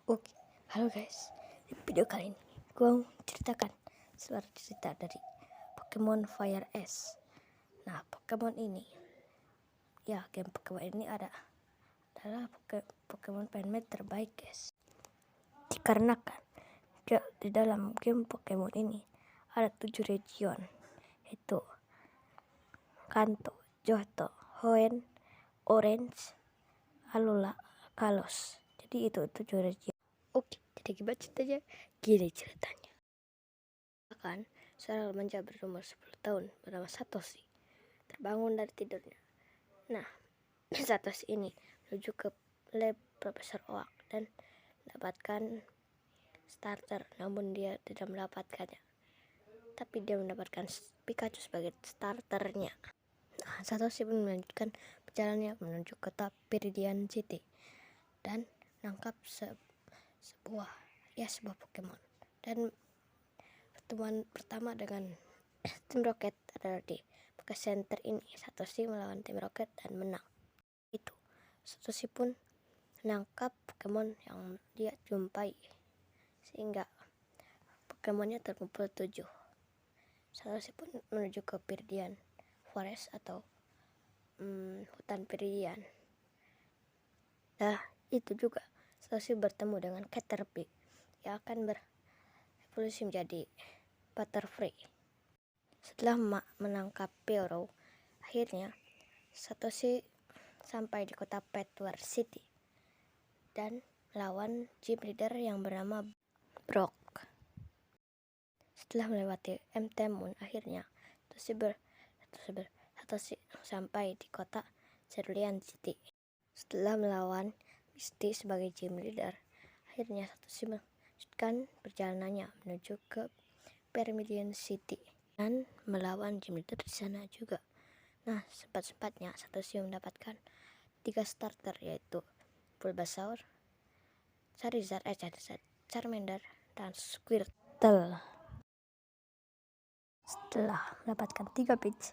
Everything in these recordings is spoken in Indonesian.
Oke, halo guys. Di video kali ini gue mau ceritakan sebuah cerita dari Pokemon Fire S. Nah, Pokemon ini, game Pokemon ini adalah Pokemon penmet terbaik guys. Dikarenakan di dalam game Pokemon ini ada 7 region, yaitu Kanto, Johto, Hoenn, Orange, Alola, Kalos. Jadi itu 7 region. Oke, jadi gimana ceritanya? Gini ceritanya. Kan seorang remaja berumur 10 tahun bernama Satoshi terbangun dari tidurnya. Nah, Satoshi ini menuju ke lab Profesor Oak dan mendapatkan starter, namun dia tidak mendapatkannya. Tapi dia mendapatkan Pikachu sebagai starternya. Nah, Satoshi pun melanjutkan perjalanannya menuju kota Viridian City dan menangkap sebuah Pokemon. Dan pertemuan pertama dengan tim Rocket adalah di Poké Center ini. Satoshi melawan tim Rocket dan menang. Itu Satoshi pun menangkap Pokemon yang dia jumpai sehingga Pokemonnya terkumpul 7. Satoshi pun menuju ke Viridian Forest atau hutan Viridian. Nah, itu juga Satoshi bertemu dengan Caterpie yang akan berevolusi menjadi Butterfree. Setelah menangkap Pyro, akhirnya Satoshi sampai di kota Petwar City dan melawan gym leader yang bernama Brock. Setelah melewati MT Moon, akhirnya Satoshi sampai di kota Cerulean City. Setelah melawan Misty sebagai gym leader, akhirnya Satoshi melanjutkan perjalanannya menuju ke Vermilion City dan melawan gym leader di sana juga. Nah, sempat-sempatnya Satoshi mendapatkan 3 starter, yaitu Bulbasaur, Charizard, Charmander, dan Squirtle. Setelah mendapatkan 3 pitch,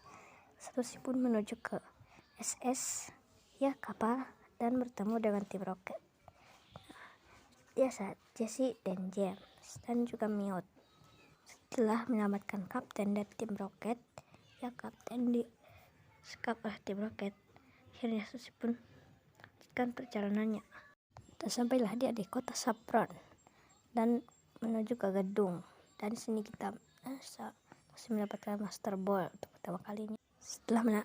Satoshi pun menuju ke SS kapal dan bertemu dengan tim Rocket. Jessie dan James dan juga Meowth. Setelah menyelamatkan kapten dari tim Rocket, kapten di sekap oleh tim Rocket, akhirnya Satoshi pun melanjutkan perjalanannya dan sampailah dia di kota Saffron dan menuju ke gedung. Dan sini kita masih mendapatkan Master Ball untuk pertama kalinya. Setelah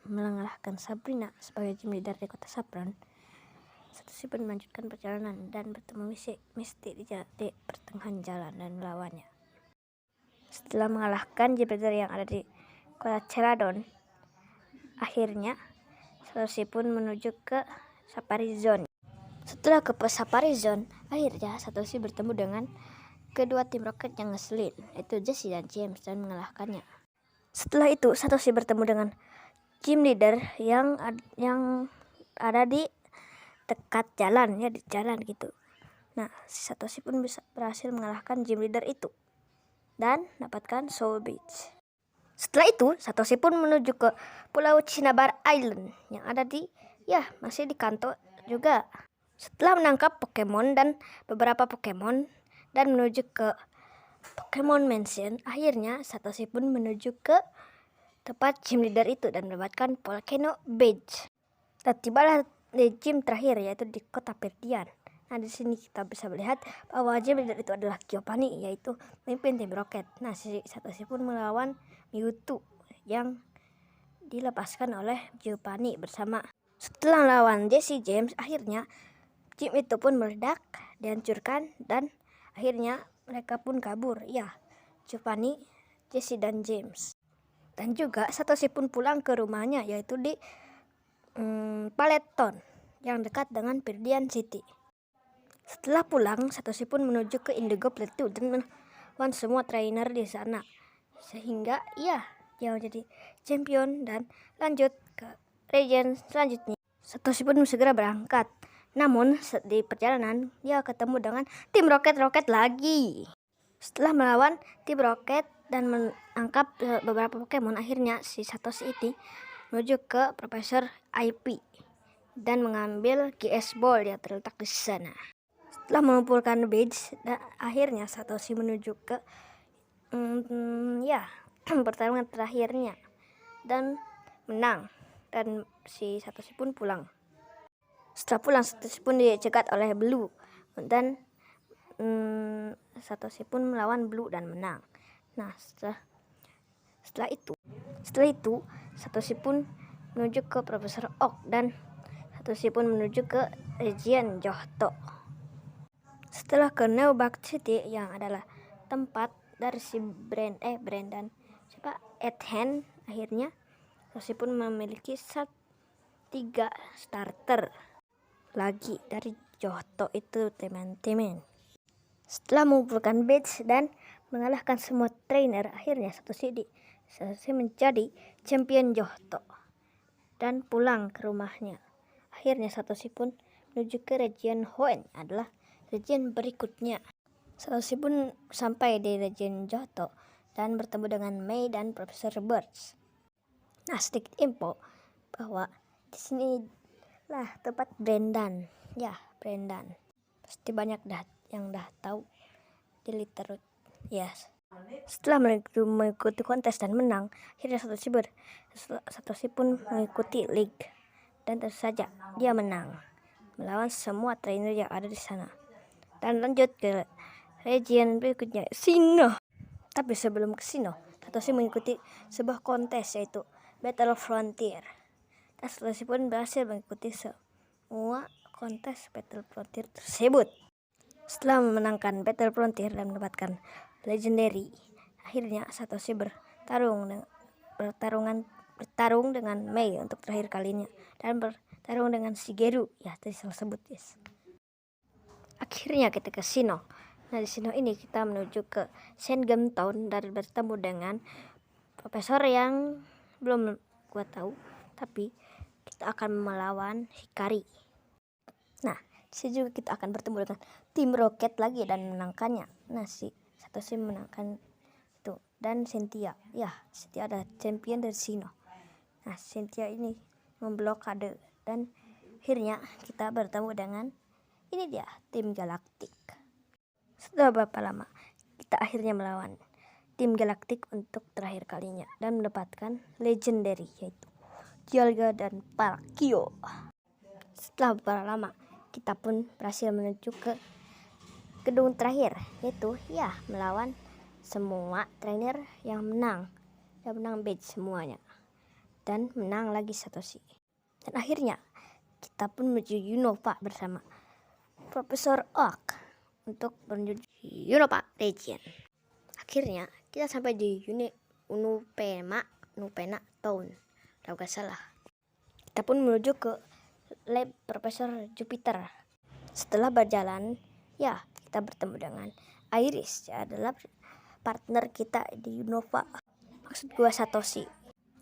mengalahkan Sabrina sebagai gym leader di kota Saffron, Satoshi pun melanjutkan perjalanan dan bertemu Misty di pertengahan jalan dan melawannya. Setelah mengalahkan gym leader yang ada di kota Celadon, akhirnya Satoshi pun menuju ke Safari Zone. Setelah ke Safari Zone, akhirnya Satoshi bertemu dengan kedua tim Rocket yang ngeselin, yaitu Jessie dan James, dan mengalahkannya. Setelah itu Satoshi bertemu dengan gym leader yang ada di dekat jalan, di jalan gitu. Nah, Satoshi pun berhasil mengalahkan gym leader itu dan dapatkan Soul Beach. Setelah itu Satoshi pun menuju ke Pulau Cinnabar Island yang ada masih di Kanto juga. Setelah menangkap Pokemon dan beberapa Pokemon dan menuju ke Pokemon Mansion, akhirnya Satoshi pun menuju ke tempat gym leader itu dan mendapatkan Volcano Badge. Dan tibalah di gym terakhir, yaitu di kota Viridian. Nah, di sini kita bisa melihat bahwa gym leader itu adalah Giovanni, yaitu pemimpin tim Rocket. Nah, Satoshi pun melawan Mewtwo yang dilepaskan oleh Giovanni bersama. Setelah melawan Jessie James, akhirnya gym itu pun meledak, dihancurkan, dan akhirnya mereka pun kabur. Giovanni, Jessie, dan James. Dan juga Satoshi pun pulang ke rumahnya, yaitu di Paleton yang dekat dengan Viridian City. Setelah pulang, Satoshi pun menuju ke Indigo Plateau dan melawan semua trainer di sana, sehingga dia menjadi champion dan lanjut ke region selanjutnya. Satoshi pun segera berangkat, namun di perjalanan dia ketemu dengan tim Rocket lagi. Setelah melawan tim Rocket dan menangkap beberapa Pokemon, akhirnya si Satoshi ini menuju ke Profesor IP dan mengambil GS Ball yang terletak di sana. Setelah mengumpulkan badge, dan akhirnya Satoshi menuju ke pertarungan terakhirnya dan menang, dan si Satoshi pun pulang. Setelah pulang, Satoshi pun dicegat oleh Blue dan Satoshi pun melawan Blue dan menang. Nah, setelah itu Satoshi pun menuju ke Profesor Oak dan Satoshi pun menuju ke region Johto. Setelah ke Neubak City yang adalah tempat dari si Brandon Ethan, akhirnya Satoshi pun memiliki 3 starter lagi dari Johto itu, teman-teman. Setelah mengumpulkan badge dan mengalahkan semua trainer, akhirnya Satoshi menjadi champion Johto dan pulang ke rumahnya. Akhirnya Satoshi pun menuju ke region Hoenn, adalah region berikutnya. Satoshi pun sampai di region Johto dan bertemu dengan Mei dan Profesor Birch. Nah, sedikit info bahwa di sini lah tempat Brandon. Ya, Brandon. Pasti banyak yang tahu di Litterut. Yes. Setelah mengikuti kontes dan menang, akhirnya Satoshi pun mengikuti league. Dan tentu saja dia menang, melawan semua trainer yang ada di sana. Dan lanjut ke region berikutnya, Sinnoh. Tapi sebelum ke Sinnoh, Satoshi mengikuti sebuah kontes, yaitu Battle Frontier. Dan Satoshi pun berhasil mengikuti semua kontes Battle Frontier tersebut. Setelah memenangkan Battle Frontier dan mendapatkan Legendary, akhirnya Satoshi bertarung dengan Mei untuk terakhir kalinya dan bertarung dengan Shigeru. Ya, tadi salah sebut, yes. Akhirnya kita ke Sinnoh. Nah, di Sinnoh ini kita menuju ke Sengam Town dan bertemu dengan profesor yang belum gua tahu, tapi kita akan melawan Hikari. Nah, di sini juga kita akan bertemu dengan tim Rocket lagi dan menangkannya. Nah, si Satoshi menangkan itu, dan Cynthia. Ya, Cynthia adalah champion dari Sinnoh. Nah, Cynthia ini memblokade dan akhirnya kita bertemu dengan ini dia, tim Galactic. Setelah beberapa lama, kita akhirnya melawan tim Galactic untuk terakhir kalinya dan mendapatkan Legendary, yaitu Dialga dan Palkia. Setelah beberapa lama, kita pun berhasil menuju ke gedung terakhir, yaitu melawan semua trainer yang menang badge semuanya, dan menang lagi Satoshi. Dan akhirnya kita pun menuju Unova bersama Profesor Oak untuk menuju Unova Region. Akhirnya kita sampai di Nupena Town, kalau gak salah. Kita pun menuju ke lab Profesor Jupiter. Setelah berjalan, kita bertemu dengan Iris, adalah partner kita di Unova. Maksud gua Satoshi.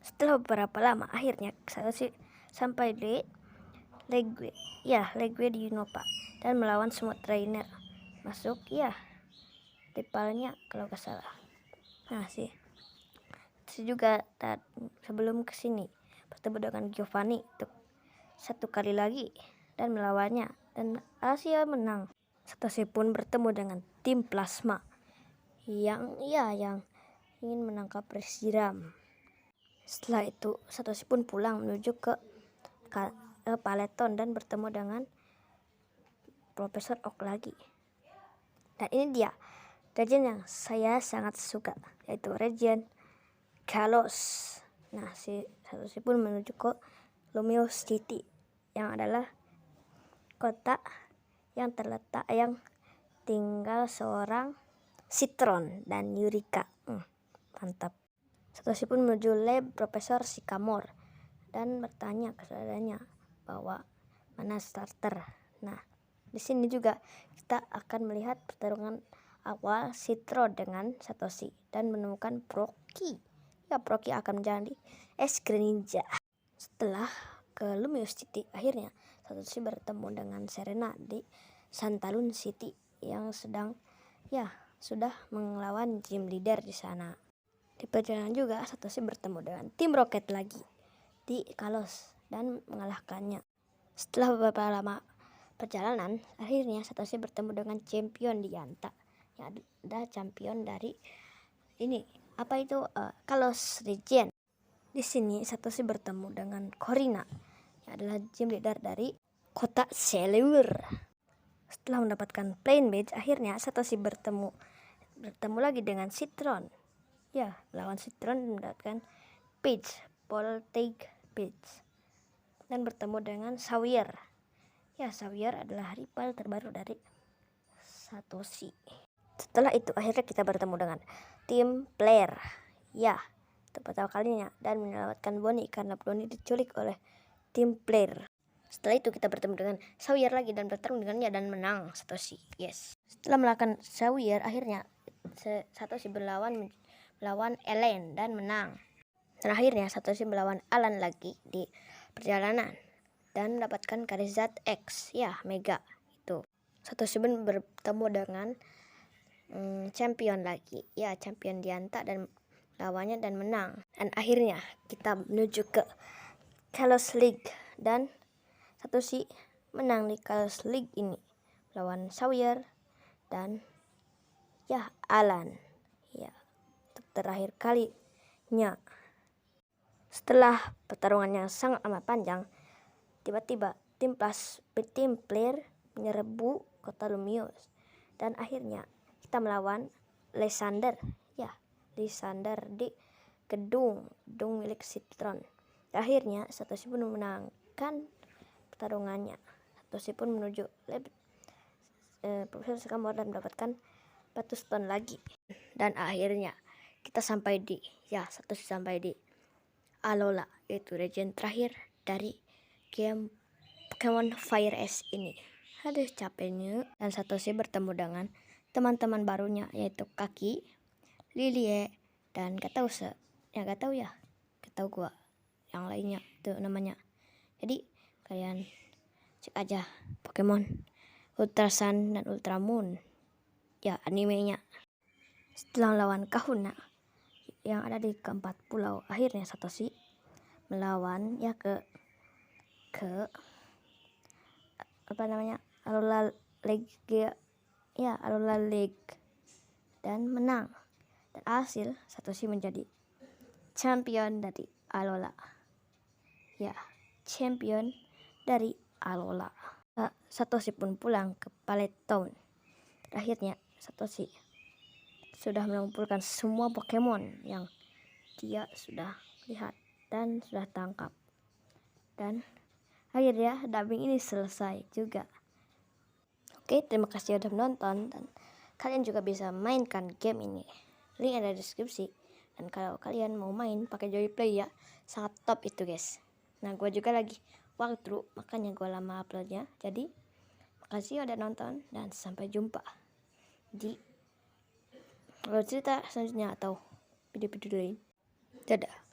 Setelah beberapa lama, akhirnya Satoshi sampai di Legue di Unova dan melawan semua trainer. Masuk rivalnya kalau gak salah. Nah, juga sebelum kesini bertemu dengan Giovanni untuk satu kali lagi dan melawannya, dan Asia menang. Satoshi pun bertemu dengan tim Plasma yang ingin menangkap Reshiram. Setelah itu Satoshi pun pulang menuju ke Paleton dan bertemu dengan Profesor Oak lagi. Dan ini dia region yang saya sangat suka, yaitu region Kalos. Nah, si Satoshi pun menuju ke Lumiose City yang adalah kota yang tinggal seorang Citron dan Yurika. Mantap. Satoshi pun menuju lab Profesor Sycamore dan bertanya ke saudaranya bahwa mana starter. Nah, di sini juga kita akan melihat pertarungan awal Citron dengan Satoshi dan menemukan Proki. Proki akan menjadi Greninja. Setelah ke Lumiose City, akhirnya Satoshi bertemu dengan Serena di Santalun City yang sedang sudah melawan gym leader di sana. Di perjalanan juga Satoshi bertemu dengan tim Rocket lagi di Kalos dan mengalahkannya. Setelah beberapa lama perjalanan, akhirnya Satoshi bertemu dengan champion Dianta. Yang ada champion dari ini, apa itu? Kalos Region. Di sini Satoshi bertemu dengan Korina, yang adalah gym leader dari kota Selur. Setelah mendapatkan plain badge, akhirnya Satoshi bertemu lagi dengan Citron. Ya, melawan Citron dan mendapatkan badge, Voltaic badge. Dan bertemu dengan Sawyer. Ya, Sawyer adalah rival terbaru dari Satoshi. Setelah itu akhirnya kita bertemu dengan tim player. Ya, untuk pertama kalinya, dan menyelamatkan Bonnie karena Bonnie diculik oleh tim player. Setelah itu kita bertemu dengan Sawyer lagi dan bertarung dengannya dan menang Satoshi. Yes. Setelah melakukan Sawyer, akhirnya Satoshi melawan Ellen dan menang. Dan akhirnya Satoshi melawan Alan lagi di perjalanan dan mendapatkan Charizard X, ya Mega itu. Satoshi pun bertemu dengan champion lagi, ya champion Dianta, dan lawannya dan menang. Dan akhirnya kita menuju ke Kalos League dan Satoshi menang di Kalos League ini lawan Sawyer dan ya Alan, ya untuk terakhir kalinya. Setelah pertarungan yang sangat amat panjang, tiba-tiba tim player menyerbu kota Lumiose dan akhirnya kita melawan Lysander, ya Lysander di gedung milik Citron. Akhirnya Satoshi pun memenangkan pertarungannya. Satoshi pun menuju Profesor Sycamore dan mendapatkan batu stone lagi. Dan akhirnya kita sampai di Satoshi sampai di Alola, yaitu region terakhir dari game Pokemon Fire S ini. Aduh capeknya. Dan Satoshi bertemu dengan teman-teman barunya, yaitu Kaki, Lilie, dan gak tahu gua yang lainnya itu namanya. Jadi kalian cek aja Pokemon Ultra Sun dan Ultra Moon, ya animenya. Setelah melawan Kahuna yang ada di keempat pulau, akhirnya Satoshi melawan ke Alola League, Alola League, dan menang. Dan hasil Satoshi menjadi champion dari Alola, ya champion dari Alola. Satoshi pun pulang ke Pallet Town. Akhirnya Satoshi sudah mengumpulkan semua Pokemon yang dia sudah lihat dan sudah tangkap. Dan akhirnya dubbing ini selesai juga. Oke, terima kasih sudah menonton, dan kalian juga bisa mainkan game ini. Link ada di deskripsi. Dan kalau kalian mau main pakai Joyplay, ya sangat top itu guys. Nah, gue juga lagi walkthrough, makanya gue lama uploadnya. Jadi makasih udah nonton dan sampai jumpa di cerita selanjutnya atau video-video lain. Dadah.